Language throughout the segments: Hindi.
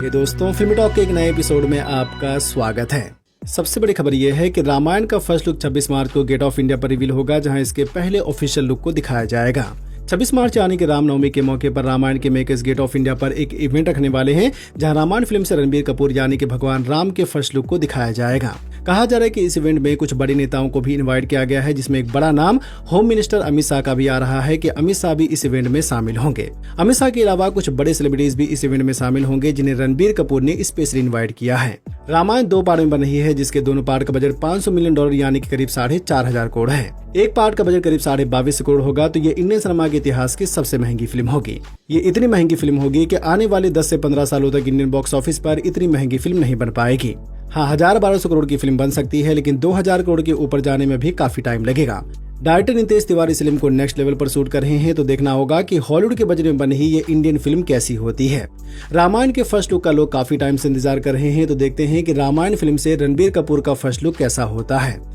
ये दोस्तों, फिल्मी टॉक के एक नए एपिसोड में आपका स्वागत है। सबसे बड़ी खबर यह है कि रामायण का फर्स्ट लुक 26 मार्च को गेट ऑफ इंडिया पर रिवील होगा, जहां इसके पहले ऑफिशियल लुक को दिखाया जाएगा। 26 मार्च यानी कि रामनवमी के मौके पर रामायण के मेकर्स गेट ऑफ इंडिया पर एक इवेंट रखने वाले हैं, जहां रामायण फिल्म से रणबीर कपूर यानी कि भगवान राम के फर्स्ट लुक को दिखाया जाएगा। कहा जा रहा है कि इस इवेंट में कुछ बड़े नेताओं को भी इनवाइट किया गया है, जिसमें एक बड़ा नाम होम मिनिस्टर अमित शाह का भी आ रहा है कि अमित शाह भी इस इवेंट में शामिल होंगे। अमित शाह के अलावा कुछ बड़े सेलिब्रिटीज भी इस इवेंट में शामिल होंगे, जिन्हें रणबीर कपूर ने स्पेशली इनवाइट किया है। रामायण 2 पार्ट में बन रही है, जिसके दोनों पार्ट का बजट $500 मिलियन यानी कि करीब 4,500 करोड़ है। एक पार्ट का बजट करीब 22.5 करोड़ होगा, तो ये इंडियन सिनेमा के इतिहास की सबसे महंगी फिल्म होगी। ये इतनी महंगी फिल्म होगी कि आने वाले 10 से 15 सालों तक इंडियन बॉक्स ऑफिस पर इतनी महंगी फिल्म नहीं बन पाएगी। हाँ, 1,000-1,200 करोड़ की फिल्म बन सकती है, लेकिन 2,000 करोड़ के ऊपर जाने में भी काफी टाइम लगेगा। डायरेक्टर नितेश तिवारी इस फिल्म को नेक्स्ट लेवल पर शूट कर रहे हैं, तो देखना होगा कि हॉलीवुड के बजट में बनी ये इंडियन फिल्म कैसी होती है। रामायण के फर्स्ट लुक का लोग काफी टाइम से इंतजार कर रहे हैं, तो देखते हैं कि रामायण फिल्म से रणबीर कपूर का फर्स्ट लुक कैसा होता है।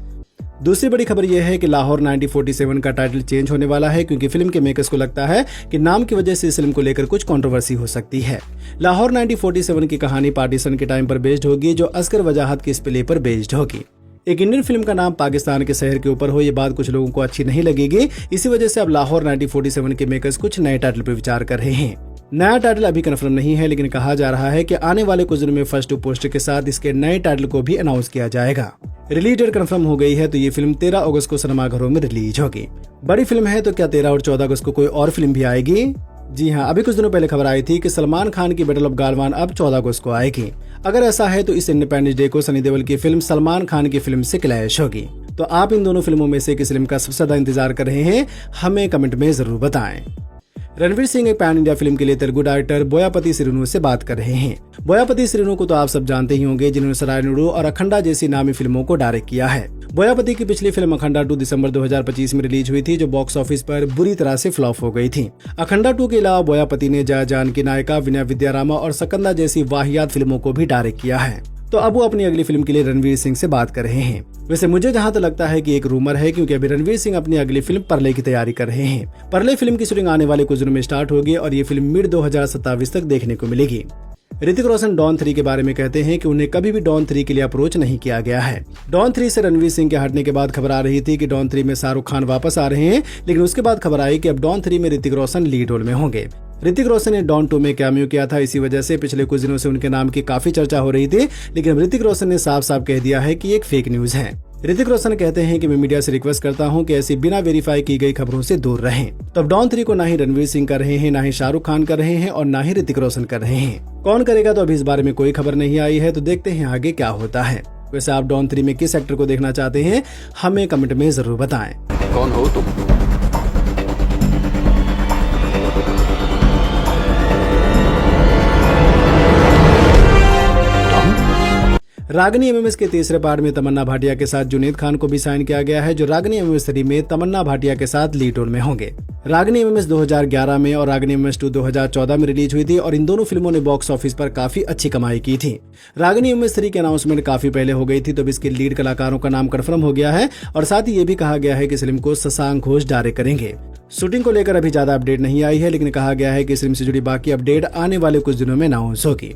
दूसरी बड़ी खबर यह है कि लाहौर 1947 का टाइटल चेंज होने वाला है, क्योंकि फिल्म के मेकर्स को लगता है कि नाम की वजह से इस फिल्म को लेकर कुछ कंट्रोवर्सी हो सकती है। लाहौर 1947 की कहानी पार्टीशन के टाइम पर बेस्ड होगी, जो असगर वजाहत के इस प्ले पर बेस्ड होगी। एक इंडियन फिल्म का नाम पाकिस्तान के शहर के ऊपर हो, ये बात कुछ लोगों को अच्छी नहीं लगेगी। इसी वजह से अब लाहौर 1947 के मेकर्स कुछ नए टाइटल पर विचार कर रहे हैं। नया टाइटल अभी कंफर्म नहीं है, लेकिन कहा जा रहा है कि आने वाले कुछ दिनों में फर्स्ट लुक पोस्टर के साथ इसके नए टाइटल को भी अनाउंस किया जाएगा। रिलीज डेट कंफर्म हो गई है, तो ये फिल्म 13 अगस्त को सिनेमाघरों में रिलीज होगी। बड़ी फिल्म है, तो क्या 13 और 14 अगस्त को कोई और फिल्म भी आएगी? जी हाँ, अभी कुछ दिनों पहले खबर आई थी कि सलमान खान की बैटल ऑफ गालवान अब 14 अगस्त को आएगी। अगर ऐसा है तो इस इंडिपेंडेंस डे को सनी देओल की फिल्म सलमान खान की फिल्म से क्लैश होगी। तो आप इन दोनों फिल्मों में से किस फिल्म का सबसे ज्यादा इंतजार कर रहे हैं, हमें कमेंट में जरूर बताएं। रणवीर सिंह एक पैन इंडिया फिल्म के लिए तेलुगु डायरेक्टर बोयापति श्रीनु से बात कर रहे हैं। बोयापति श्रीनु को तो आप सब जानते ही होंगे, जिन्होंने सरायनुडु और अखंडा जैसी नामी फिल्मों को डायरेक्ट किया है। बोयापति की पिछली फिल्म अखंडा 2 दिसंबर 2025 में रिलीज हुई थी, जो बॉक्स ऑफिस पर बुरी तरह से फ्लॉप हो गई थी। अखंडा 2 के अलावा बोयापति ने जया जान की नायिका विनय विद्यारामा और सकंदा जैसी वाहियात फिल्मों को भी डायरेक्ट किया है। तो अब वो अपनी अगली फिल्म के लिए रणवीर सिंह से बात कर रहे हैं। वैसे मुझे जहां तक लगता है कि एक रूमर है, क्योंकि अभी रणवीर सिंह अपनी अगली फिल्म परले की तैयारी कर रहे हैं। परले फिल्म की शूटिंग आने वाले कुछ दिनों में स्टार्ट होगी और ये फिल्म मिड 2027 तक देखने को मिलेगी। ऋतिक रोशन डॉन 3 के बारे में कहते हैं कि उन्हें कभी भी डॉन 3 के लिए अप्रोच नहीं किया गया है। डॉन 3 से रणवीर सिंह के हटने के बाद खबर आ रही थी कि डॉन 3 में शाहरुख खान वापस आ रहे हैं, लेकिन उसके बाद खबर आई कि अब डॉन 3 में ऋतिक रोशन लीड रोल में होंगे। ऋतिक रोशन ने डॉन 2 में कैमियो किया था, इसी वजह से पिछले कुछ दिनों से उनके नाम की काफी चर्चा हो रही थी, लेकिन ऋतिक रोशन ने साफ साफ कह दिया है कि ये एक फेक न्यूज है। ऋतिक रोशन कहते हैं कि मैं मीडिया से रिक्वेस्ट करता हूं कि ऐसी बिना वेरीफाई की गई खबरों से दूर रहें। तो अब डॉन 3 को ना ही रणवीर सिंह कर रहे हैं, ना ही शाहरुख खान कर रहे हैं और ना ही ऋतिक रोशन कर रहे हैं। कौन करेगा, तो अभी इस बारे में कोई खबर नहीं आई है, तो देखते हैं आगे क्या होता है। वैसे आप डॉन 3 में किस एक्टर को देखना चाहते हैं, हमें कमेंट में जरूर बताएं। कौन हो तुम? रागिनी एमएमएस के तीसरे पार्ट में तमन्ना भाटिया के साथ जुनैद खान को भी साइन किया गया है, जो रागिनी एमएमएस 3 में तमन्ना भाटिया के साथ लीड रोल में होंगे। रागिनी एमएमएस 2011 में और रागिनी एमएमएस 2 2014 में रिलीज हुई थी और इन दोनों फिल्मों ने बॉक्स ऑफिस पर काफी अच्छी कमाई की थी। रागिनी एमएमएस 3 की अनाउंसमेंट काफी पहले हो गई थी, तो अब इसके लीड कलाकारों का नाम कंफर्म हो गया है और साथ ही ये भी कहा गया है कि इस फिल्म को शशांक घोष डायरेक्ट करेंगे। शूटिंग को लेकर अभी ज्यादा अपडेट नहीं आई है, लेकिन कहा गया है कि इस फिल्म से जुड़ी बाकी अपडेट आने वाले कुछ दिनों में अनाउंस होगी।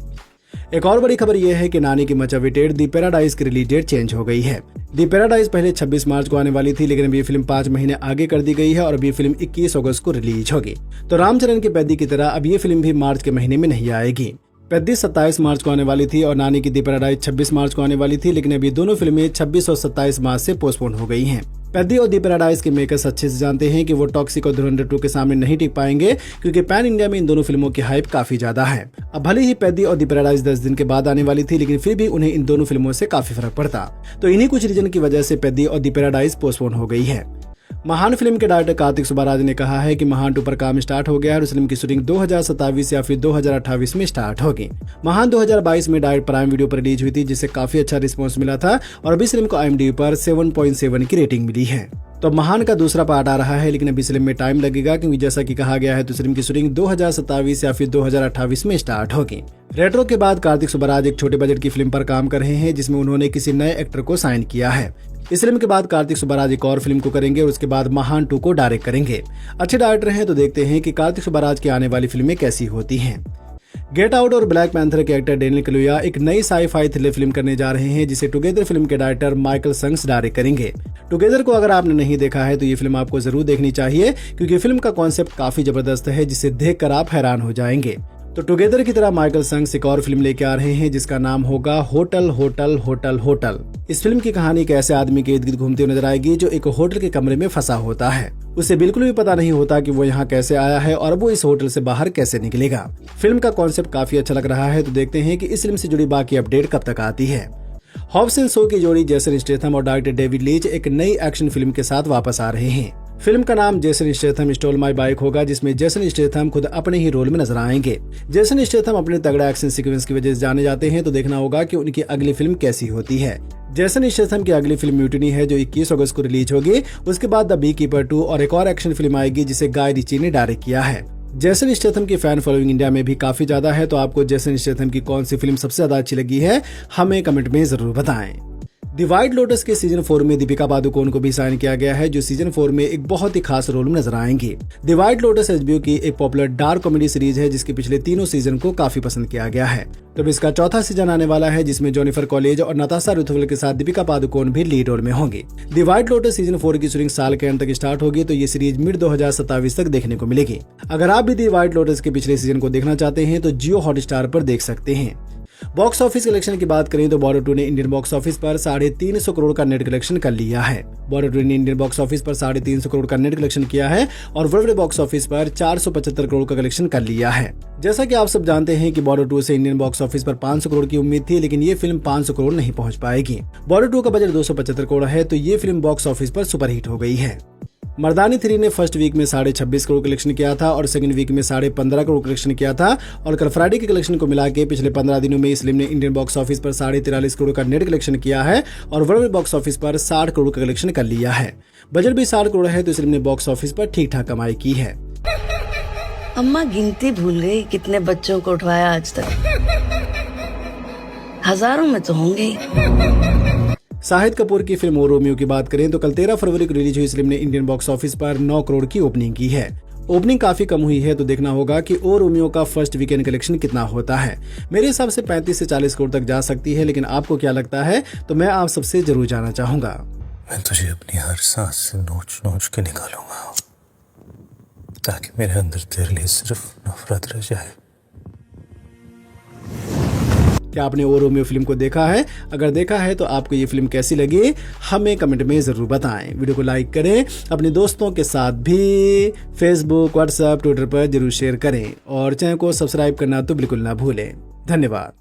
एक और बड़ी खबर यह है कि नानी की मच अवेटेड दी पैराडाइज की रिलीज डेट चेंज हो गई है। दी पैराडाइज पहले 26 मार्च को आने वाली थी, लेकिन अब ये फिल्म 5 महीने आगे कर दी गई है और अब ये फिल्म 21 अगस्त को रिलीज होगी। तो रामचरण की पैदी की तरह अब ये फिल्म भी मार्च के महीने में नहीं आएगी। पैदी 27 मार्च को आने वाली थी और नानी की दी पैराडाइज 26 मार्च को आने वाली थी, लेकिन अब ये दोनों फिल्में 26 और 27 मार्च से पोस्टपोन हो गई हैं। पैदी और दी पैराडाइज के मेकर्स अच्छे से जानते हैं कि वो टॉक्सिक और धुरंधर 2 के सामने नहीं टिक पाएंगे, क्योंकि पैन इंडिया में इन दोनों फिल्मों की हाइप काफी ज्यादा है। अब भले ही पैदी और दी पैराडाइज 10 दिन के बाद आने वाली थी, लेकिन फिर भी उन्हें इन दोनों फिल्मों से काफी फर्क पड़ता। तो इन्हीं कुछ रीजन की वजह से पैदी और दी पैराडाइज पोस्टपोन हो गई है। महान फिल्म के डायरेक्टर कार्तिक सुब्बाराज ने कहा है कि महान 2 पर काम स्टार्ट हो गया है और इस फिल्म की शूटिंग 2027 या फिर 2028 में स्टार्ट होगी। महान 2022 में डायरेक्ट प्राइम वीडियो पर रिलीज हुई थी, जिससे काफी अच्छा रिस्पॉन्स मिला था और अभी फिल्म को IMDb पर 7.7 की रेटिंग मिली है। तो महान का दूसरा पार्ट आ रहा है, लेकिन अभी फिल्म में टाइम लगेगा, क्योंकि जैसा कि कहा गया है तो फिल्म की शूटिंग 2027 या फिर 2028 में स्टार्ट होगी। रेट्रो के बाद कार्तिक सुब्बाराज एक छोटे बजट की फिल्म पर काम कर रहे हैं, जिसमें उन्होंने किसी नए एक्टर को साइन किया है। इस फिल्म के बाद कार्तिक सुब्बाराज एक और फिल्म को करेंगे और उसके बाद महान 2 को डायरेक्ट करेंगे। अच्छे डायरेक्टर हैं, तो देखते हैं कि कार्तिक सुब्बाराज की आने वाली फिल्में कैसी होती हैं। गेट आउट और ब्लैक पैंथर के एक्टर डेनियल कलुया एक नई साई-फाई थ्रिलर फिल्म करने जा रहे हैं जिसे टुगेदर फिल्म के डायरेक्टर माइकल संग्स डायरेक्ट करेंगे। टुगेदर को अगर आपने नहीं देखा है तो ये फिल्म आपको जरूर देखनी चाहिए क्योंकि फिल्म का कॉन्सेप्ट काफी जबरदस्त है जिसे देखकर आप हैरान हो जाएंगे। तो टुगेदर की तरह माइकल संग्स एक और फिल्म लेके आ रहे हैं जिसका नाम होगा होटल होटल होटल होटल। इस फिल्म की कहानी एक ऐसे आदमी के इर्द गिर्द घूमती हुई नजर आएगी जो एक होटल के कमरे में फंसा होता है। उसे बिल्कुल भी पता नहीं होता कि वो यहाँ कैसे आया है और वो इस होटल से बाहर कैसे निकलेगा। फिल्म का कॉन्सेप्ट काफी अच्छा लग रहा है, तो देखते हैं कि इस फिल्म से जुड़ी बाकी अपडेट कब तक आती है। हॉब्स एंड शो की जोड़ी जेसन स्टेथम और डायरेक्टर डेविड लीच एक नई एक्शन फिल्म के साथ वापस आ रहे हैं। फिल्म का नाम Jason Statham stole my bike होगा, जिसमें जेसन स्टेथम खुद अपने ही रोल में नजर आएंगे। जेसन स्टेथम अपने तगड़ा एक्शन सीक्वेंस की वजह से जाने जाते हैं, तो देखना होगा कि उनकी अगली फिल्म कैसी होती है। जेसन स्टेथम की अगली फिल्म म्यूटिनी है जो 21 अगस्त को रिलीज होगी। उसके बाद द बी कीपर 2 और एक और एक्शन फिल्म आएगी जिसे गाय रिची ने डायरेक्ट किया है। जेसन स्टेथम की फैन फॉलोइंग इंडिया में भी काफी ज्यादा है, तो आपको जेसन स्टेथम की कौन सी फिल्म सबसे ज्यादा अच्छी लगी है हमें कमेंट में जरूर बताएं। द व्हाइट लोटस के सीजन 4 में दीपिका पादुकोण को भी साइन किया गया है जो सीजन 4 में एक बहुत ही खास रोल में नजर आएंगी। द व्हाइट लोटस HBO की एक पॉपुलर डार्क कॉमेडी सीरीज है जिसके पिछले तीनों सीजन को काफी पसंद किया गया है। तो इसका चौथा सीजन आने वाला है जिसमें जेनिफर कॉलेज और नताशा रुथवेल के साथ दीपिका पादुकोण भी लीड रोल में होंगी। द व्हाइट लोटस सीजन 4 की शूटिंग साल के अंत तक स्टार्ट होगी, तो ये सीरीज मिड 2027 तक देखने को मिलेगी। अगर आप भी द व्हाइट लोटस के पिछले सीजन को देखना चाहते हैं तो जियो हॉटस्टार पर देख सकते हैं। बॉक्स ऑफिस कलेक्शन की बात करें तो बॉर्डर 2 ने इंडियन बॉक्स ऑफिस पर 350 करोड़ का नेट कलेक्शन कर लिया है। बॉर्डर 2 ने इंडियन बॉक्स ऑफिस पर 350 करोड़ का नेट कलेक्शन किया है और वर्ल्ड बॉक्स ऑफिस पर 475 करोड़ का कलेक्शन कर लिया है। जैसा कि आप सब जानते हैं कि बॉर्डर 2 से इंडियन बॉक्स ऑफिस पर 500 करोड़ की उम्मीद थी, लेकिन ये फिल्म 500 करोड़ नहीं पहुंच पाएगी। बॉर्डर 2 का बजट 275 करोड़ है, तो ये फिल्म बॉक्स ऑफिस पर सुपरहिट हो गई है। मर्दानी 3 ने फर्स्ट वीक में 26.5 करोड़ कलेक्शन किया था और सेकंड वीक में 15.5 करोड़ कलेक्शन किया था और कल फ्राइडे के कलेक्शन को मिला के पिछले 15 दिनों में इस फिल्म ने इंडियन बॉक्स ऑफिस पर 43.5 करोड़ का नेट कलेक्शन किया है और वर्ल्ड बॉक्स ऑफिस पर 60 करोड़ का कलेक्शन कर लिया है। बजट भी 60 करोड़ है, तो इस फिल्म ने बॉक्स ऑफिस पर ठीक ठाक कमाई की है। अम्मा गिनती भूल गई कितने बच्चों को उठवाया आज तक। हजारों में तो होंगे। शाहिद कपूर की फिल्म ओ रोमियो की बात करें तो कल 13 फरवरी को रिलीज हुई इस फिल्म ने इंडियन बॉक्स ऑफिस पर 9 करोड़ की ओपनिंग की है। ओपनिंग काफी कम हुई है, तो देखना होगा कि ओ रोमियो का फर्स्ट वीकेंड कलेक्शन कितना होता है। मेरे हिसाब से 35 से 40 करोड़ तक जा सकती है, लेकिन आपको क्या लगता है तो मैं आप सबसे जरूर जानना चाहूंगा। मैं तुझे अपनी हर सांस से नोच नोच के निकालूंगा ताकि मेरे अंदर तेरे लिए सिर्फ नफरत रह जाए। क्या आपने ओ रोमियो फिल्म को देखा है? अगर देखा है तो आपको ये फिल्म कैसी लगी हमें कमेंट में जरूर बताएं। वीडियो को लाइक करें, अपने दोस्तों के साथ भी फेसबुक, व्हाट्सएप, ट्विटर पर जरूर शेयर करें और चैनल को सब्सक्राइब करना तो बिल्कुल ना भूलें। धन्यवाद।